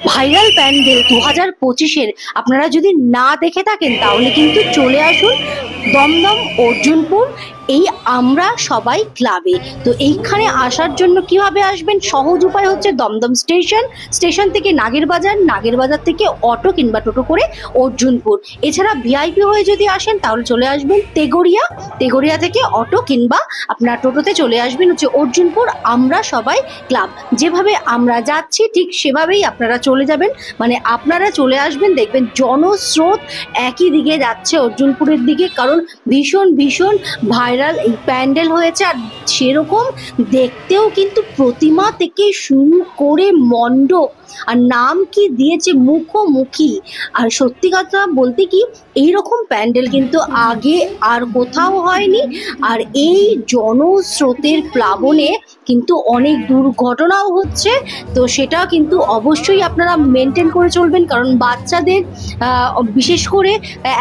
Viral pandal 2025-এর আপনারা যদি না দেখে থাকেন তাহলে কিন্তু চলে আসুন দমদম অর্জুনপুর এই আমরা সবাই ক্লাবে। তো এইখানে আসার জন্য কিভাবে আসবেন, সহজ উপায় হচ্ছে দমদম স্টেশন থেকে নাগেরবাজার থেকে অটো কিংবা টোটো করে অর্জুনপুর। এছাড়া ভিআইপি হয়ে যদি আসেন তাহলে চলে আসবেন তেগড়িয়া থেকে অটো কিংবা আপনার টোটোতে চলে আসবেন হচ্ছে অর্জুনপুর আমরা সবাই ক্লাব। যেভাবে আমরা যাচ্ছি ঠিক সেভাবেই আপনারা চলে যাবেন, মানে আপনারা চলে আসবেন, দেখবেন জনস্রোত একই দিকে যাচ্ছে অর্জুনপুরের দিকে, কারণ ভীষণ ভীষণ ভাইরাল এই প্যান্ডেল হয়েছে। আর সেরকম দেখতেও কিন্তু প্রতিমা থেকে শুরু করে মণ্ডপ আর নাম কি দিয়েছে মুখোমুখি। আর সত্যি কথা বলতে কি এইরকম প্যান্ডেল কিন্তু আগে আর কোথাও হয়নি। আর এই জনস্রোতের প্লাবনে কিন্তু অনেক দুর্ঘটনাও হচ্ছে, তো সেটা কিন্তু অবশ্যই আপনারা মেনটেন করে চলবেন, কারণ বাচ্চাদের বিশেষ করে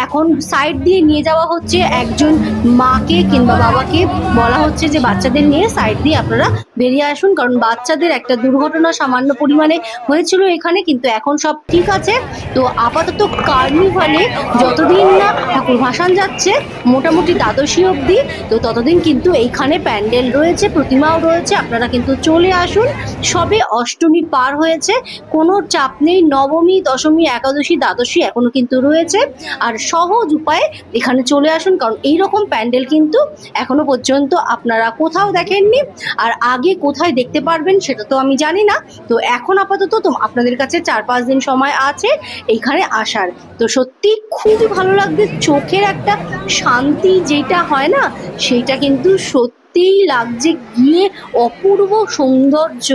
এখন সাইড দিয়ে নিয়ে যাওয়া হচ্ছে। একজন মাকে কিংবা বাবাকে বলা হচ্ছে যে বাচ্চাদের নিয়ে সাইড দিয়ে আপনারা বেরিয়ে আসুন, কারণ বাচ্চাদের একটা দুর্ঘটনা সামান্য পরিমাণে হয়েছিল এখানে, কিন্তু এখন সব ঠিক আছে। তো আপাতত কার্নিভালে যতদিন না ঠাকুর ভাসান যাচ্ছে মোটামুটি দ্বাদশী অবধি, তো ততদিন কিন্তু এইখানে প্যান্ডেল রয়েছে, প্রতিমাও রয়েছে। আপনারা কিন্তু চলে আসুন। সবে অষ্টমী পার হয়েছে, কোনো চাপ নেই। নবমী, দশমী, একাদশী, দ্বাদশী এখনো কিন্তু রয়েছে। আর সহজ উপায়ে এখানে চলে আসুন, কারণ এইরকম প্যান্ডেল কিন্তু এখনো পর্যন্ত আপনারা কোথাও দেখেননি। আর আগে কোথায় দেখতে পারবেন সেটা তো আমি জানি না। তো এখন আপাতত তো আপনাদের কাছে 4-5 দিন সময় আছে এইখানে আসার। তো সত্যি খুবই ভালো লাগছে, চোখের একটা শান্তি যেটা হয় না সেইটা কিন্তু সত্যিই লাগছে, গিয়ে অপূর্ব সৌন্দর্য।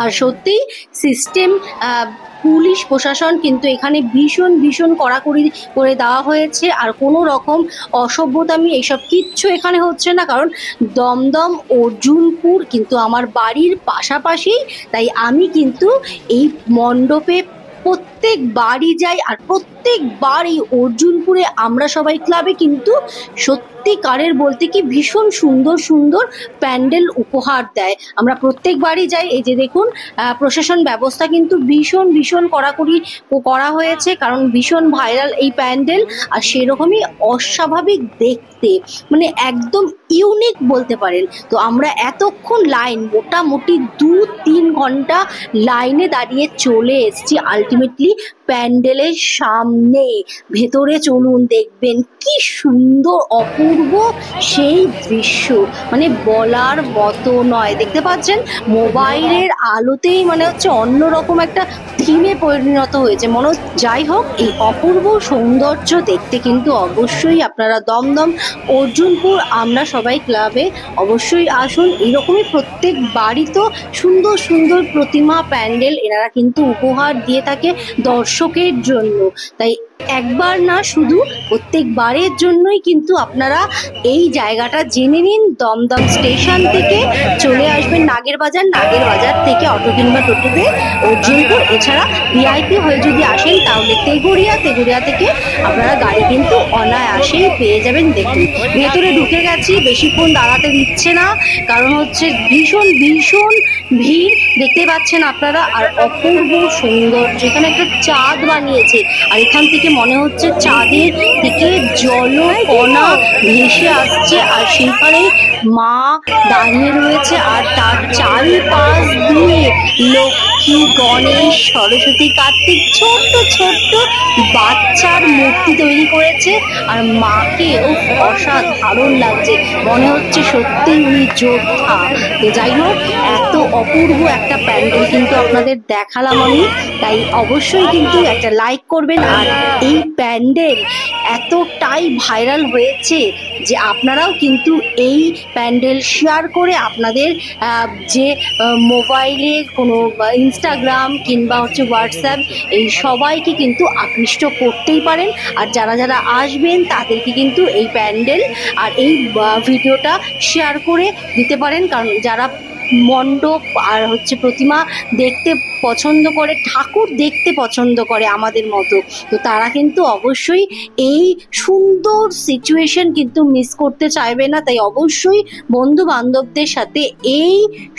আর সত্যি সিস্টেম, পুলিশ প্রশাসন কিন্তু এখানে ভীষণ ভীষণ কড়াকড়ি করে দেওয়া হয়েছে। আর কোনো রকম অসভ্যতামি এইসব কিচ্ছু এখানে হচ্ছে না, কারণ দমদম অর্জুনপুর কিন্তু আমার বাড়ির পাশাপাশি। তাই আমি কিন্তু এই মণ্ডপে প্রত্যেকবারই যাই, আর প্রত্যেকবার এই অর্জুনপুরে আমরা সবাই ক্লাবে কিন্তু সত্যিকারের বলতে কি ভীষণ সুন্দর সুন্দর প্যান্ডেল উপহার দেয়। আমরা প্রত্যেকবারই যাই। এই যে দেখুন, প্রশাসন ব্যবস্থা কিন্তু ভীষণ ভীষণ কড়াকড়ি করা হয়েছে, কারণ ভীষণ ভাইরাল এই প্যান্ডেল। আর সেরকমই অস্বাভাবিক দেখতে, মানে একদম ইউনিক বলতে পারেন। তো আমরা এতক্ষণ লাইন, মোটামুটি 2-3 ঘন্টা লাইনে দাঁড়িয়ে চলে এসেছি আলটিমেটলি প্যান্ডেলের সামনে। ভেতরে চলুন, দেখবেন কি সুন্দর অপূর্ব সেই দৃশ্য, মানে বলার মতো নয়। দেখতে পাচ্ছেন মোবাইলের আলোতেই মানে হচ্ছে অন্যরকম একটা থিমে পরিণত হয়েছে মনে। যাই হোক, এই অপূর্ব সৌন্দর্য দেখতে কিন্তু অবশ্যই আপনারা দমদম অর্জুনপুর আমরা সবাই ক্লাবে অবশ্যই আসুন। এরকমই প্রত্যেক বাড়ি তো সুন্দর সুন্দর প্রতিমা প্যান্ডেল এনারা কিন্তু উপহার দিয়ে থাকে দর্শকের জন্য। তাই একবার না, শুধু প্রত্যেকবারের জন্যই কিন্তু আপনারা এই জায়গাটা জেনে নিন। দমদম স্টেশন থেকে চলে আসবেন নাগেরবাজার থেকে অটো কিংবা টোটোতে অর্জুনপুর। এছাড়া ভিআইপি হয়ে যদি আসেন তাহলে তেগড়িয়া থেকে আপনারা গাড়ি কিন্তু অনায়াসেই পেয়ে যাবেন। দেখুন ভেতরে ঢুকে গেছি, বেশিক্ষণ দাঁড়াতে দিচ্ছে না, কারণ হচ্ছে ভীষণ ভীষণ ভিড় দেখতে পাচ্ছেন আপনারা। আর অপূর্ব সুন্দর, যেখানে একটা চাঁদ বানিয়েছে, আর এখান থেকে মনে হচ্ছে চাঁদের থেকে জলকণা ভেসে আসছে, আর সেখানে মা দাঁড়িয়ে রয়েছে। আর তার চারিপাশ দিয়ে লক্ষ্মী, গণেশ, সরস্বতী, কার্তিক ছোট্ট ছোট্ট বাচ্চার মূর্তি তৈরি করেছে। আর মাকে অসাধারণ লাগছে, মনে হচ্ছে সত্যি উনি যোদ্ধা। তো যাই হোক, এত অপূর্ব একটা প্যান্ডেল কিন্তু আপনাদের দেখালাম আমি, তাই অবশ্যই কিন্তু একটা লাইক করবেন। আর এই প্যান্ডেল এতটাই ভাইরাল হয়েছে যে আপনারাও কিন্তু এই প্যান্ডেল শেয়ার করে আপনাদের যে মোবাইলে কোনো ইনস্টাগ্রাম কিংবা হচ্ছে হোয়াটসঅ্যাপ, এই সবাইকে কিন্তু আকৃষ্ট করতেই পারেন। আর যারা যারা আসবেন তাদেরকে কিন্তু এই প্যান্ডেল আর এই ভিডিওটা শেয়ার করে দিতে পারেন, কারণ যারা মণ্ডপ আর হচ্ছে প্রতিমা দেখতে পছন্দ করে, ঠাকুর দেখতে পছন্দ করে আমাদের মতো, তো তারা কিন্তু অবশ্যই এই সুন্দর সিচুয়েশন কিন্তু মিস করতে চাইবে না। তাই অবশ্যই বন্ধু বান্ধবদের সাথে এই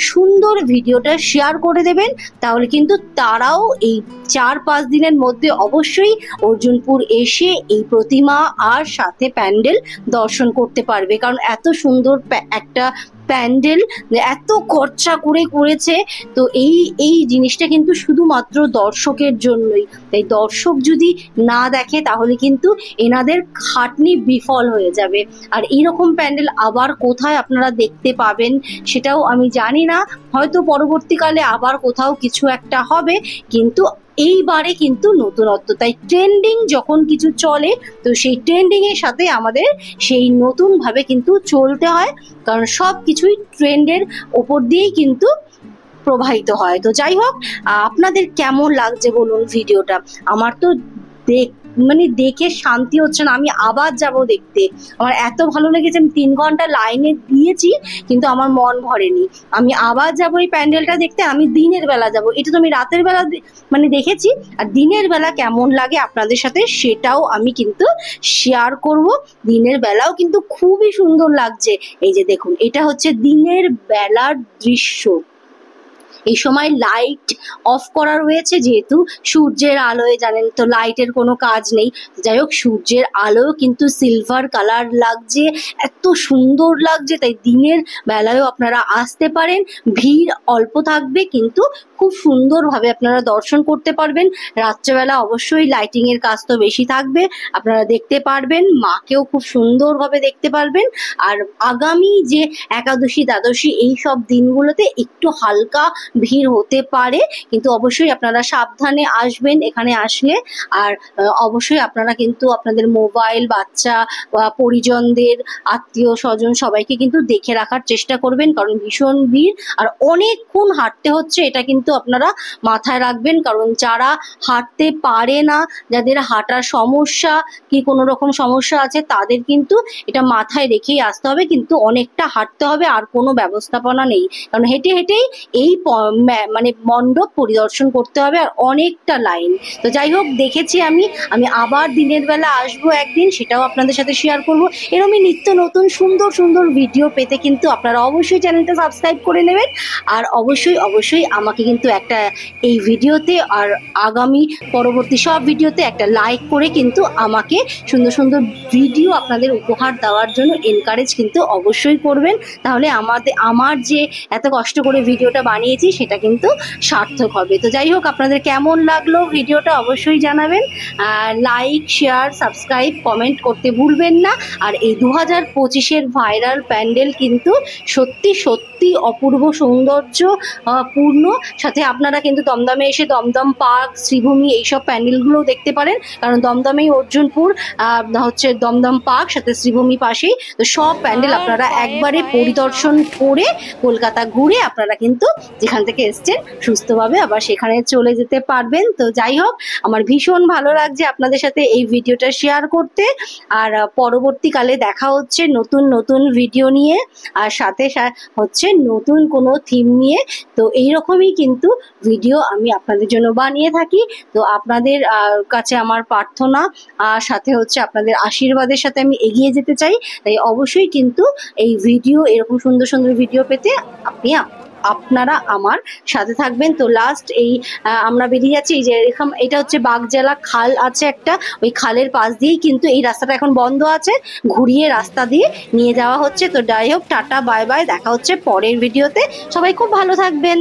সুন্দর ভিডিওটা শেয়ার করে দেবেন, তাহলে কিন্তু তারাও এই 4-5 দিনের মধ্যে অবশ্যই অর্জুনপুর এসে এই প্রতিমা আর সাথে প্যান্ডেল দর্শন করতে পারবে। কারণ এত সুন্দর একটা প্যান্ডেল এত খরচা করে করেছে, তো এই জিনিসটা কিন্তু শুধুমাত্র দর্শকের জন্যই। তাই দর্শক যদি না দেখে তাহলে কিন্তু এনাদের খাটনি বিফল হয়ে যাবে। আর এইরকম প্যান্ডেল আবার কোথায় আপনারা দেখতে পাবেন সেটাও আমি জানি না, হয়তো পরবর্তীকালে আবার কোথাও কিছু একটা হবে, কিন্তু এইবারে কিন্তু নতুনত্ব। তাই ট্রেন্ডিং যখন কিছু চলে, তো সেই ট্রেন্ডিং এর সাথে আমাদের সেই নতুন ভাবে কিন্তু চলতে হয়, কারণ সব কিছুই ট্রেন্ডের ওপর দিয়েই কিন্তু প্রবাহিত হয়। তো যাই হোক, আপনাদের কেমন লাগছে বলুন ভিডিওটা? আমার তো দেখে শান্তি হচ্ছে না, আমি আবার যাব দেখতে। আমার এত ভালো লেগেছে, আমি 3 ঘন্টা লাইনে দিয়েছি কিন্তু আমার মন ভরেনি। আমি আবার যাবো এই প্যান্ডেলটা দেখতে। আমি দিনের বেলা যাব, এটা তো আমি রাতের বেলা দেখেছি, আর দিনের বেলা কেমন লাগে আপনাদের সাথে সেটাও আমি কিন্তু শেয়ার করব। দিনের বেলাও কিন্তু খুবই সুন্দর লাগছে। এই যে দেখুন, এটা হচ্ছে দিনের বেলার দৃশ্য। এই সময় লাইট অফ করা রয়েছে, যেহেতু সূর্যের আলোয় জানেন তো লাইটের কোনো কাজ নেই। যাই হোক, সূর্যের আলোও কিন্তু সিলভার কালার লাগছে, এত সুন্দর লাগছে। তাই দিনের বেলায়ও আপনারা আসতে পারেন, ভিড় অল্প থাকবে কিন্তু খুব সুন্দরভাবে আপনারা দর্শন করতে পারবেন। রাত্রেবেলা অবশ্যই লাইটিং এর কাজ তো বেশি থাকবে, আপনারা দেখতে পারবেন, মাকেও খুব সুন্দরভাবে দেখতে পারবেন। আর আগামী যে একাদশী দ্বাদশী এই সব দিনগুলোতে একটু হালকা ভিড় হতে পারে, কিন্তু অবশ্যই আপনারা সাবধানে আসবেন এখানে আসলে। আর অবশ্যই আপনারা কিন্তু আপনাদের মোবাইল, বাচ্চা বা পরিজনদের, আত্মীয় স্বজন সবাইকে কিন্তু দেখে রাখার চেষ্টা করবেন, কারণ ভীষণ ভিড় আর অনেকক্ষণ হাঁটতে হচ্ছে, এটা কিন্তু আপনারা মাথায় রাখবেন। কারণ যারা হাঁটতে পারে না, যাদের হাঁটার সমস্যা কি কোনো রকম সমস্যা আছে, তাদের কিন্তু এটা মাথায় রেখেই আসতে হবে, কিন্তু অনেকটা হাঁটতে হবে, আর কোনো ব্যবস্থাপনা নেই, কারণ হেঁটে হেঁটেই এই মণ্ডপ পরিদর্শন করতে হবে, আর অনেকটা লাইন। তো যাই হোক, দেখেছি আমি আবার দিনের বেলা আসবো একদিন, সেটাও আপনাদের সাথে শেয়ার করবো। এরকমই নিত্য নতুন সুন্দর সুন্দর ভিডিও পেতে কিন্তু আপনারা অবশ্যই চ্যানেলটা সাবস্ক্রাইব করে নেবেন। আর অবশ্যই আমাকে কিন্তু একটা এই ভিডিওতে আর আগামী পরবর্তী সব ভিডিওতে একটা লাইক করে কিন্তু আমাকে সুন্দর সুন্দর ভিডিও আপনাদের উপহার দেওয়ার জন্য এনকারেজ কিন্তু অবশ্যই করবেন, তাহলে আমার যে এত কষ্ট করে ভিডিওটা বানিয়েছি সেটা কিন্তু সার্থক হবে। তো যাই হোক, আপনাদের কেমন লাগলো ভিডিওটা অবশ্যই জানাবেন। লাইক, শেয়ার, সাবস্ক্রাইব, কমেন্ট করতে ভুলবেন না। আর এই 2025-এর ভাইরাল প্যান্ডেল কিন্তু সত্যি সত্যি অপূর্ব সৌন্দর্য পূর্ণ। সাথে আপনারা কিন্তু দমদমে এসে দমদম পার্ক, শ্রীভূমি এইসব প্যান্ডেলগুলো দেখতে পারেন, কারণ দমদমেই অর্জুনপুর, হচ্ছে দমদম পার্ক, সাথে শ্রীভূমি পাশেই। তো সব প্যান্ডেল আপনারা একবারে পরিদর্শন করে কলকাতা ঘুরে আপনারা কিন্তু যেখান থেকে এসছেন সুস্থভাবে আবার সেখানে চলে যেতে পারবেন। তো যাই হোক, আমার ভীষণ ভালো লাগছে আপনাদের সাথে এই ভিডিওটা শেয়ার করতে। আর পরবর্তীকালে দেখা হচ্ছে নতুন নতুন ভিডিও নিয়ে, আর সাথে হচ্ছে নতুন কোনো থিম নিয়ে। তো এইরকমই কিন্তু ভিডিও আমি আপনাদের জন্য বানিয়ে থাকি। তো আপনাদের কাছে আমার প্রার্থনা, সাথে হচ্ছে আপনাদের আশীর্বাদের সাথে আমি এগিয়ে যেতে চাই। তাই অবশ্যই কিন্তু এই ভিডিও, এরকম সুন্দর সুন্দর ভিডিও পেতে আপনারা আমার সাথে থাকবেন। তো লাস্ট এই আমরা বেরিয়ে যাচ্ছি, এই যে এটা হচ্ছে বাগজেলা খাল আছে একটা, ওই খালের পাশ দিয়েই কিন্তু এই রাস্তাটা এখন বন্ধ আছে, ঘুরিয়ে রাস্তা দিয়ে নিয়ে যাওয়া হচ্ছে। তো যাই হোক, টাটা, বাই বাই, দেখা হচ্ছে পরের ভিডিওতে। সবাই খুব ভালো থাকবেন।